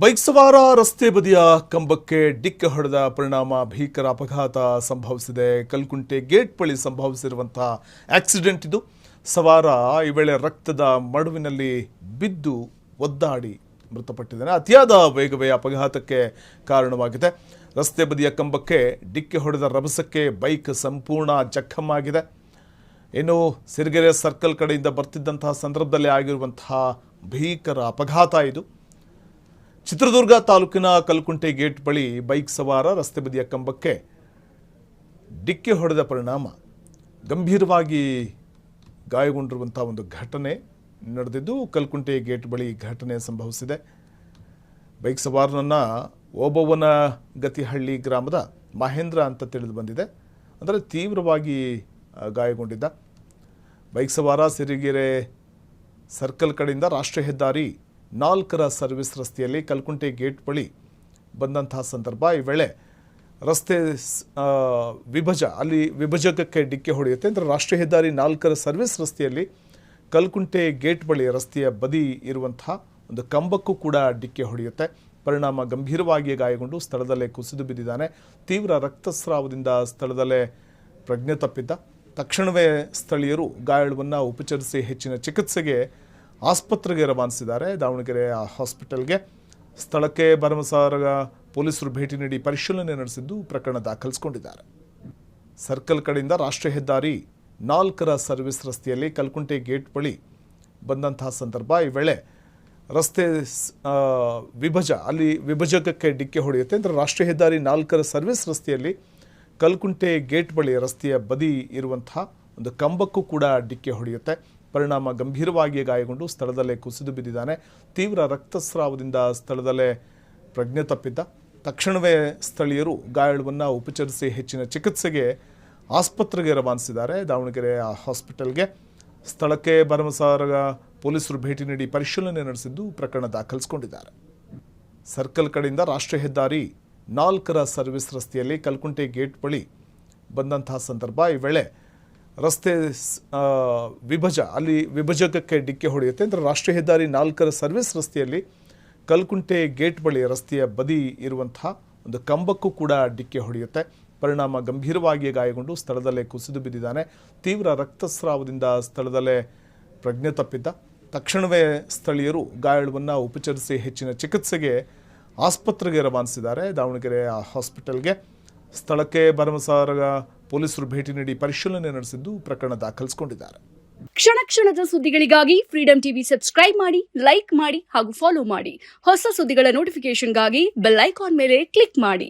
Bike ಸವಾರ ರಸ್ತೆ ಬದಿಯ ಕಂಬಕ್ಕೆ ಡಿಕ್ಕಿ ಹೊಡೆದ ಪರಿಣಾಮ ಭೀಕರ ಅಪಘಾತ ಸಂಭವಿಸಿದೆ. ಕಲ್ಕುಂಟೆ ಗೇಟ್ ಬಳಿ ಸಂಭವಿಸಿರುವಂತಹ ಆಕ್ಸಿಡೆಂಟ್ ಇದು. ಸವಾರ ಈ ವೇಳೆ ರಕ್ತದ ಮಡುವಿನಲ್ಲಿ ಬಿದ್ದು ಒದ್ದಾಡಿ ಮೃತಪಟ್ಟಿದ್ದಾನೆ. ಅತಿಯಾದ ವೇಗವೇ ಅಪಘಾತಕ್ಕೆ ಕಾರಣವಾಗಿದೆ. ರಸ್ತೆ ಬದಿಯ ಕಂಬಕ್ಕೆ ಡಿಕ್ಕಿ ಹೊಡೆದ ರಭಸಕ್ಕೆ ಬೈಕ್ ಸಂಪೂರ್ಣ ಜಖಮಾಗಿದೆ. ಇನ್ನು ಸಿರಿಗೆರೆ ಸರ್ಕಲ್ ಕಡೆಯಿಂದ ಬರ್ತಿದ್ದಂತಹ ಸಂದರ್ಭದಲ್ಲಿ ಆಗಿರುವಂತಹ ಭೀಕರ ಅಪಘಾತ ಇದು. ಚಿತ್ರದುರ್ಗ ತಾಲೂಕಿನ ಕಲ್ಕುಂಟೆ ಗೇಟ್ ಬಳಿ ಬೈಕ್ ಸವಾರ ರಸ್ತೆ ಬದಿಯ ಕಂಬಕ್ಕೆ ಡಿಕ್ಕಿ ಹೊಡೆದ ಪರಿಣಾಮ ಗಂಭೀರವಾಗಿ ಗಾಯಗೊಂಡಿರುವಂತಹ ಒಂದು ಘಟನೆ ನಡೆದಿದ್ದು, ಕಲ್ಕುಂಟೆ ಗೇಟ್ ಬಳಿ ಘಟನೆ ಸಂಭವಿಸಿದೆ. ಬೈಕ್ ಸವಾರನನ್ನು ಓಬವ್ವನಗತಿಹಳ್ಳಿ ಗ್ರಾಮದ ಮಹೇಂದ್ರ ಅಂತ ತಿಳಿದು ಬಂದಿದೆ. ಅಂದರೆ ತೀವ್ರವಾಗಿ ಗಾಯಗೊಂಡಿದ್ದ ಬೈಕ್ ಸವಾರ ಸಿರಿಗೆರೆ ಸರ್ಕಲ್ ಕಡೆಯಿಂದ ರಾಷ್ಟ್ರೀಯ ಹೆದ್ದಾರಿ 4ರ ಸರ್ವಿಸ್ ರಸ್ತೆಯಲ್ಲಿ ಕಲ್ಕುಂಟೆ ಗೇಟ್ ಬಳಿ ಬಂದಂತಹ ಸಂದರ್ಭ. ಈ ವೇಳೆ ರಸ್ತೆ ವಿಭಜಕಕ್ಕೆ ಡಿಕ್ಕಿ ಹೊಡೆಯುತ್ತೆ. ಅಂದರೆ ರಾಷ್ಟ್ರೀಯ ಹೆದ್ದಾರಿ 4ರ ಸರ್ವಿಸ್ ರಸ್ತೆಯಲ್ಲಿ ಕಲ್ಕುಂಟೆ ಗೇಟ್ ಬಳಿ ರಸ್ತೆಯ ಬದಿ ಇರುವಂತಹ ಒಂದು ಕಂಬಕ್ಕೂ ಕೂಡ ಡಿಕ್ಕಿ ಹೊಡೆಯುತ್ತೆ. ಪರಿಣಾಮ ಗಂಭೀರವಾಗಿ ಗಾಯಗೊಂಡು ಸ್ಥಳದಲ್ಲೇ ಕುಸಿದು ಬಿದ್ದಿದ್ದಾನೆ. ತೀವ್ರ ರಕ್ತಸ್ರಾವದಿಂದ ಸ್ಥಳದಲ್ಲೇ ಪ್ರಜ್ಞೆ ತಪ್ಪಿದ್ದ. ತಕ್ಷಣವೇ ಸ್ಥಳೀಯರು ಗಾಯಾಳುವನ್ನು ಉಪಚರಿಸಿ ಹೆಚ್ಚಿನ ಚಿಕಿತ್ಸೆಗೆ ಆಸ್ಪತ್ರೆಗೆ ರವಾನಿಸಿದ್ದಾರೆ. ದಾವಣಗೆರೆ ಹಾಸ್ಪಿಟಲ್ಗೆ ಸ್ಥಳಕ್ಕೆ ಭರಮಸಾಗರ ಪೊಲೀಸರು ಭೇಟಿ ನೀಡಿ ಪರಿಶೀಲನೆ ನಡೆಸಿದ್ದು ಪ್ರಕರಣ ದಾಖಲಿಸಿಕೊಂಡಿದ್ದಾರೆ. ಸರ್ಕಲ್ ಕಡೆಯಿಂದ ರಾಷ್ಟ್ರೀಯ ಹೆದ್ದಾರಿ 4ರ ಸರ್ವಿಸ್ ರಸ್ತೆಯಲ್ಲಿ ಕಲ್ಕುಂಟೆ ಗೇಟ್ ಬಳಿ ಬಂದಂತಹ ಸಂದರ್ಭ. ಈ ವೇಳೆ ರಸ್ತೆ ವಿಭಜಕಕ್ಕೆ ಡಿಕ್ಕಿ ಹೊಡೆಯುತ್ತೆ. ಅಂದರೆ ರಾಷ್ಟ್ರೀಯ ಹೆದ್ದಾರಿ 4ರ ಸರ್ವಿಸ್ ರಸ್ತೆಯಲ್ಲಿ ಕಲ್ಕುಂಟೆ ಗೇಟ್ ಬಳಿ ರಸ್ತೆಯ ಬದಿ ಇರುವಂತಹ ಒಂದು ಕಂಬಕ್ಕೂ ಕೂಡ ಡಿಕ್ಕಿ ಹೊಡೆಯುತ್ತೆ. ಪರಿಣಾಮ ಗಂಭೀರವಾಗಿ ಗಾಯಗೊಂಡು ಸ್ಥಳದಲ್ಲೇ ಕುಸಿದು ಬಿದ್ದಿದ್ದಾನೆ. ತೀವ್ರ ರಕ್ತಸ್ರಾವದಿಂದ ಸ್ಥಳದಲ್ಲೇ ಪ್ರಜ್ಞೆ ತಪ್ಪಿದ್ದ. ತಕ್ಷಣವೇ ಸ್ಥಳೀಯರು ಗಾಯಾಳುವನ್ನು ಉಪಚರಿಸಿ ಹೆಚ್ಚಿನ ಚಿಕಿತ್ಸೆಗೆ ಆಸ್ಪತ್ರೆಗೆ ರವಾನಿಸಿದ್ದಾರೆ. ದಾವಣಗೆರೆ ಹಾಸ್ಪಿಟಲ್ಗೆ ಸ್ಥಳಕ್ಕೆ ಭರಮಸಾಗರ ಪೊಲೀಸರು ಭೇಟಿ ನೀಡಿ ಪರಿಶೀಲನೆ ನಡೆಸಿದ್ದು ಪ್ರಕರಣ ದಾಖಲಿಸಿಕೊಂಡಿದ್ದಾರೆ. ಸರ್ಕಲ್ ಕಡೆಯಿಂದ ರಾಷ್ಟ್ರೀಯ ಹೆದ್ದಾರಿ 4ರ ಸರ್ವಿಸ್ ರಸ್ತೆಯಲ್ಲಿ ಕಲ್ಕುಂಟೆ ಗೇಟ್ ಬಳಿ ಬಂದಂತಹ ಸಂದರ್ಭ. ಈ ವೇಳೆ ರಸ್ತೆ ವಿಭಜಕಕ್ಕೆ ಡಿಕ್ಕಿ ಹೊಡೆಯುತ್ತೆ. ಅಂದರೆ ರಾಷ್ಟ್ರೀಯ ಹೆದ್ದಾರಿ 4ರ ಸರ್ವಿಸ್ ರಸ್ತೆಯಲ್ಲಿ ಕಲ್ಕುಂಟೆ ಗೇಟ್ ಬಳಿ ರಸ್ತೆಯ ಬದಿ ಇರುವಂತಹ ಒಂದು ಕಂಬಕ್ಕೂ ಕೂಡ ಡಿಕ್ಕಿ ಹೊಡೆಯುತ್ತೆ. ಪರಿಣಾಮ ಗಂಭೀರವಾಗಿ ಗಾಯಗೊಂಡು ಸ್ಥಳದಲ್ಲೇ ಕುಸಿದು ಬಿದ್ದಿದ್ದಾನೆ. ತೀವ್ರ ರಕ್ತಸ್ರಾವದಿಂದ ಸ್ಥಳದಲ್ಲೇ ಪ್ರಜ್ಞೆ ತಪ್ಪಿದ್ದ. ತಕ್ಷಣವೇ ಸ್ಥಳೀಯರು ಗಾಯಾಳುವನ್ನು ಉಪಚರಿಸಿ ಹೆಚ್ಚಿನ ಚಿಕಿತ್ಸೆಗೆ ಆಸ್ಪತ್ರೆಗೆ ರವಾನಿಸಿದ್ದಾರೆ. ದಾವಣಗೆರೆ ಹಾಸ್ಪಿಟಲ್ಗೆ ಸ್ಥಳಕ್ಕೆ ಭರಮಸಾಗರ ಪೊಲೀಸರು ಭೇಟಿ ನೀಡಿ ಪರಿಶೀಲನೆ ನಡೆಸಿದ್ದು ಪ್ರಕರಣ ದಾಖಲಿಸಿಕೊಂಡಿದ್ದಾರೆ. ಕ್ಷಣ ಕ್ಷಣದ ಸುದ್ದಿಗಳಿಗಾಗಿ ಫ್ರೀಡಂ ಟಿವಿ ಸಬ್ಸ್ಕ್ರೈಬ್ ಮಾಡಿ, ಲೈಕ್ ಮಾಡಿ ಹಾಗೂ ಫಾಲೋ ಮಾಡಿ. ಹೊಸ ಸುದ್ದಿಗಳ ನೋಟಿಫಿಕೇಶನ್ಗಾಗಿ ಬೆಲ್ ಐಕಾನ್ ಮೇಲೆ ಕ್ಲಿಕ್ ಮಾಡಿ.